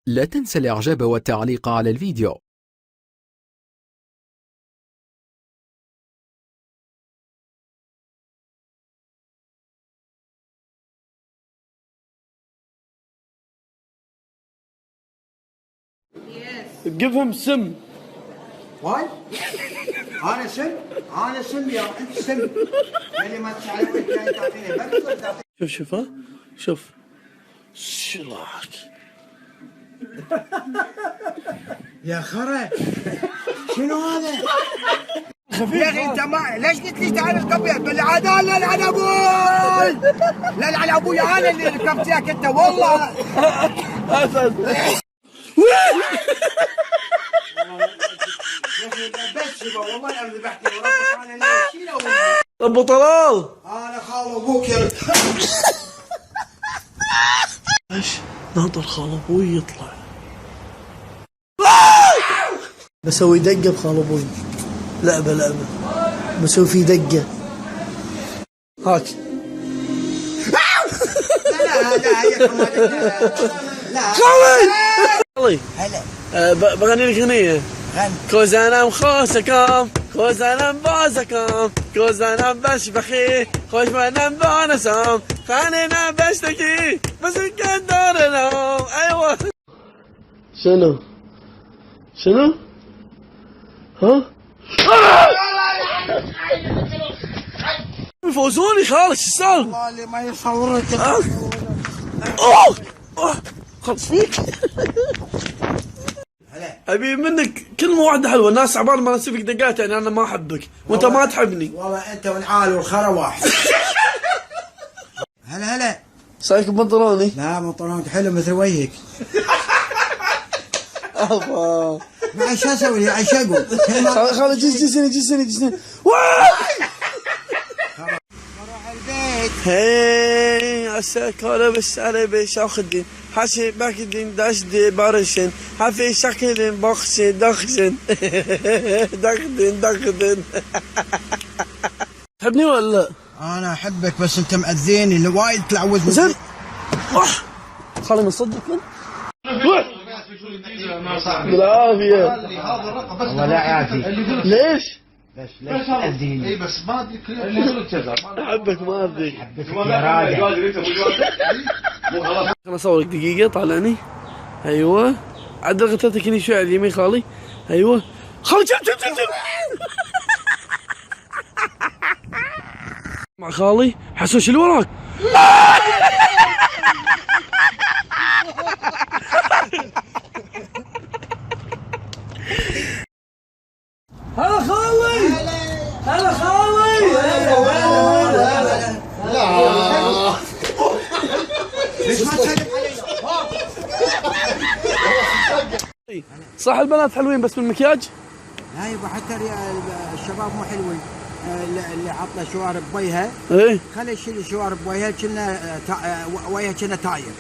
لا تنسى الإعجاب والتعليق على الفيديو. Give him سم. واي انا سم، انا سم يا انت سم اللي ما تعرف الثاني تعطيني بس شوف ها شوف شلاك يا خرا شنو هذا؟ يا اخي انت ما ليش قلت لي تعال اركب وياك؟ تقول لي عاد لا لعن ابوي لا لعن ابوي انا اللي ركبت وياك انت والله بس والله انا ذبحت وربك انا شيله ابو طلال انا خال ابوك ايش ناطر خال ابوي يطلع بسوي دقه بخال ابوي لعبه بسوي فيه دقه هاك لا خالي هلا بغني لك اغنيه غني كوز انا مخوسكم كوز انا مبازكم كوز انا بشبخي خوش ما بانسهم خلينا بشتكي بس كان دارنا ايوه شنو ها يفوزوني خالص شو السالفه والله اللي ما يصورك خلص فيك هلا ابي منك كلمه واحده حلوه الناس عبال ما نسفك دقات يعني انا ما احبك وانت ما تحبني والله انت والعال والخرا واحد هلا صايك بنطلوني لا بنطلونك حلو مثل وجهك ابا ما شو اسوي لي عشقه خالد جسني اروح البيت هي عساكولا بالسالة بشاخ الدين حسي باك الدين داش دي بارشن حفي شكل بخشن دخشن دخدن تحبني ولا لا؟ انا احبك بس انت مأذيني اللي وايد تلعوزني زين خلينا نصدق بالعافية والله لا يعافي ليش؟ بس ليش تأذيني؟ اي بس ما ادري كل كذا احبك ما ادري يا راجل انا اصورك دقيقة طالعني ايوه عدل غتتك هني شوي على اليمين خالي ايوه خالي جيب مع خالي حسوش اللي وراك هلا خالي هلا خالي ليش ما تسلم علي؟ صح البنات حلوين بس بالمكياج لا يبا حتى الشباب مو حلوين اللي عطله شوارب بوجهها ايه خلي يشيل شوارب بوجهها كنا وجهها كنا تاير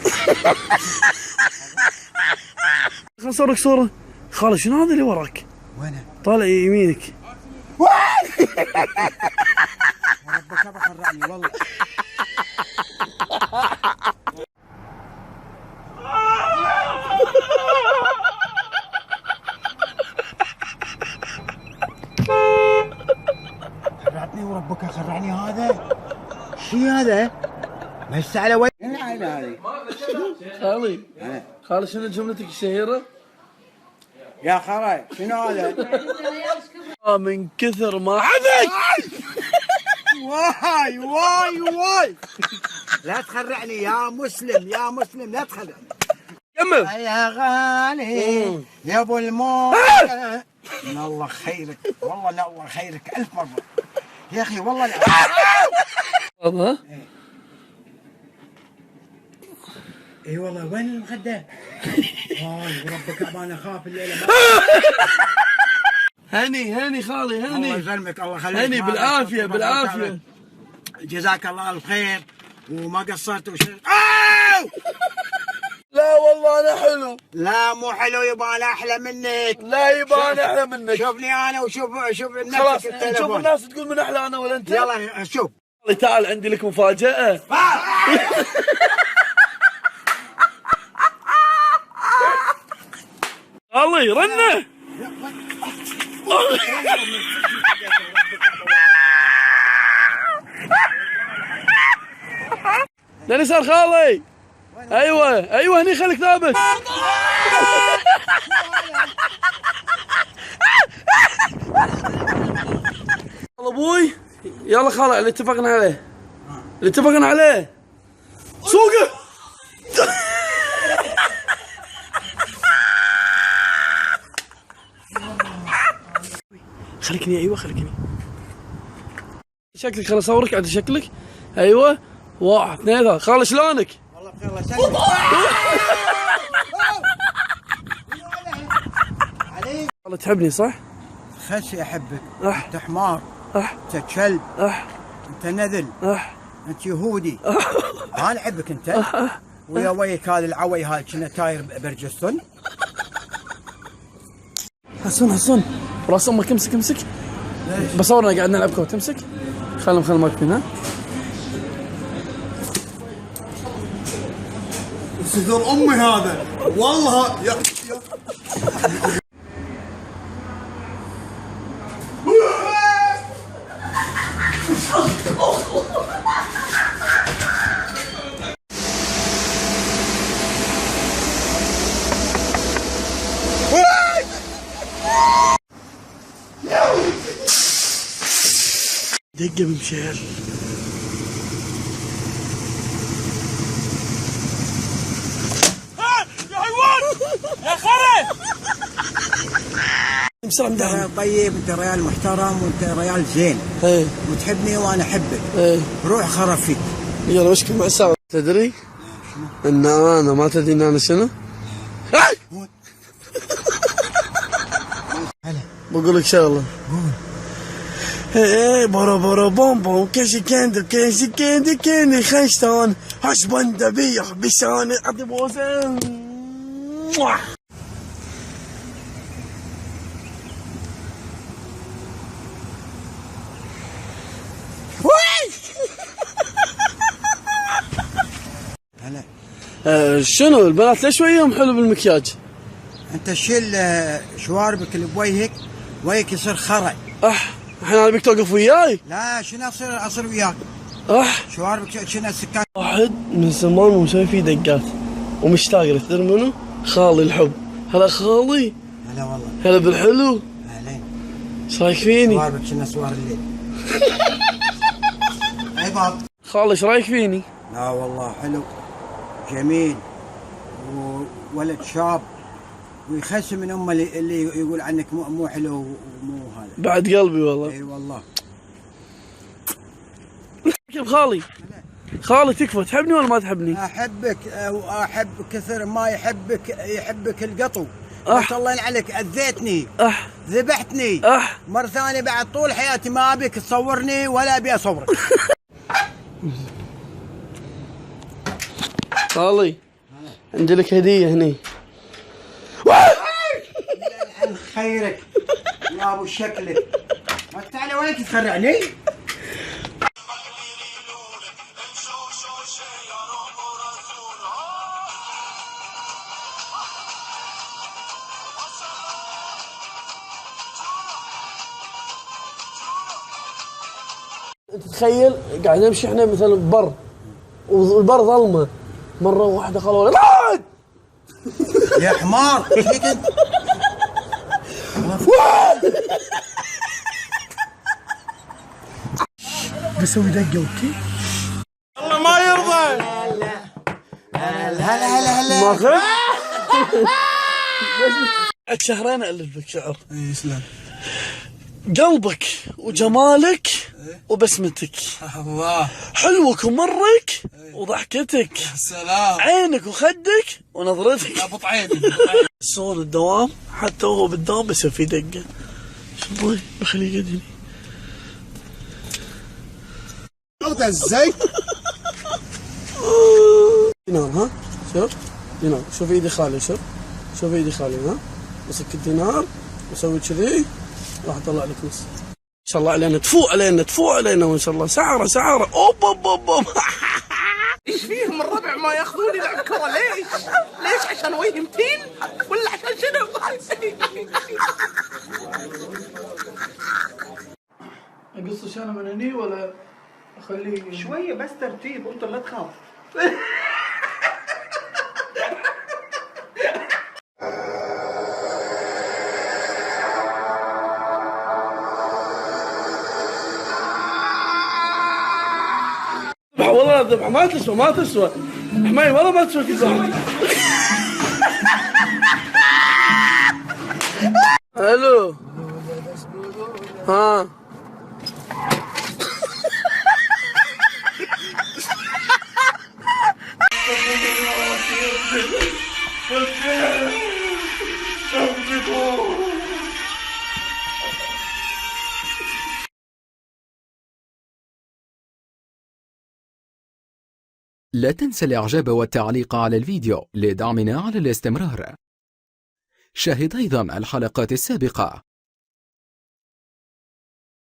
خل اصورك صورة خالي شنو هذا اللي وراك؟ وينه؟ طالع يمينك ربك ما خرعني والله خرعتني وربك خرعني هذا شي هذا؟ ما يستعلى وين العين هذه؟ خالي شنو جملتك الشهيرة؟ يا خراي شنو هذا؟ من كثر ما حبك واي لا تخرعني يا مسلم لا تخرعني كمل يا غالي يا ابو الموت من الله خيرك والله لا الله خيرك 1000 مرة يا اخي والله لا ها اي والله وين المخدة؟ واي وربك انا اخاف الليلة هني خالي الله هني يسلمك الله يخليك هني بالعافية جزاك الله الخير وما قصرت لا والله انا حلو لا مو حلو يبا انا احلى منك لا يبا انا احلى منك شوفني انا وشوف خلاص نفسك شوف التليفون الناس تقول من احلى انا ولا انت يلا شوف تعال عندي لك مفاجأة خالي رنه. لين يسار خالي. ايوه هني خليك ثابت. ابوي يلا خالي اللي اتفقنا عليه سوقه. خليكني شكلك خل اصورك عاد شكلك. ايوه 1 2 3 خالي شلونك؟ والله بخير الله يسلمك. والله تحبني صح؟ خسي احبك. انت حمار. انت كلب. انت نذل. انت يهودي. انا احبك انت. ويا ويك هذا العوي هذا كنا تاير برجستون. حسون راس امك امسك. بصورنا قاعد نلعب كوت امسك. خلهم واقفين ها. صدر امي هذا والله يا دقة بمشيل. يا حيوان يا خري. انت طيب، انت ريال محترم وانت ريال زين. وتحبني وانا احبك. روح خرف فيك. يلا مشكل مع الساعة. تدري ان انا ما تدري ان انا شنو؟ بقول لك شغله. برا بوم كيشي كندي خشتان حسبان دبيح بشان عطي بوسن. هلا شنو البنات ليش وياهم حلو بالمكياج؟ انت شيل شواربك اللي بوجهك، وجهك يصير خرع. الحين انا بيك توقف وياي؟ لا شنو اصير وياك؟ شواربك شنو السكان. واحد من زمان مو مسوي فيه دقات ومشتاق له، تدري منو؟ خالي الحب. هلا خالي. هلا والله. هلا بالحلو. اهلين. ايش رايك فيني؟ شواربك شنو سوار الليل. اي باب. خالي ايش رايك فيني؟ لا والله حلو جميل وولد شاب ويخس من امه اللي يقول عنك مو حلو ومو هذا. بعد قلبي والله. اي والله. كيف خالي تكفى تحبني ولا ما تحبني؟ احبك واحب كثر ما يحبك القطو. بس الله ينعلك اذيتني. ذبحتني. مرة ثانية بعد طول حياتي ما ابيك تصورني ولا ابي اصورك. خالي عندي لك هدية هني. عن خيرك يا ابو شكلك. ما تعالى وينك تخرعني؟ انت تخيل قاعد نمشي احنا مثلا ببر والبر ظلمه، مره واحده خلوا بعد يا حمار فيك انت. بسوي دقه اوكي. الله ما يرضى. هلا ما خذ شهرين الف لك شعر. اي سلام. قلبك وجمالك وبسمتك. الله. حلوك ومرك وضحكتك. يا سلام. عينك وخدك ونظرتك. ابو طعيم. صون الدوام حتى وهو بالدوام بيصير في دقه. شو الله بخليه يقعد هنا. ازاي؟ دينار ها؟ شوف دينار، شوف ايدي خالي، شوف ايدي خالي ها؟ مسك الدينار وسوي كذي راح اطلع لك نص. ان شاء الله علينا تفوق علينا وان شاء الله سعره اوب ايش فيهم الربع ما ياخذون يلعب كره؟ ليش عشان وجهي متين ولا عشان شنو؟ اقص شنو من هني ولا اخليه شويه بس ترتيب، انت لا تخاف. والله الذبحة ما تسوى حماي والله ما تسوى كل واحد. الو ها لا تنسى الاعجاب والتعليق على الفيديو لدعمنا على الاستمرار. شاهد أيضا الحلقات السابقة.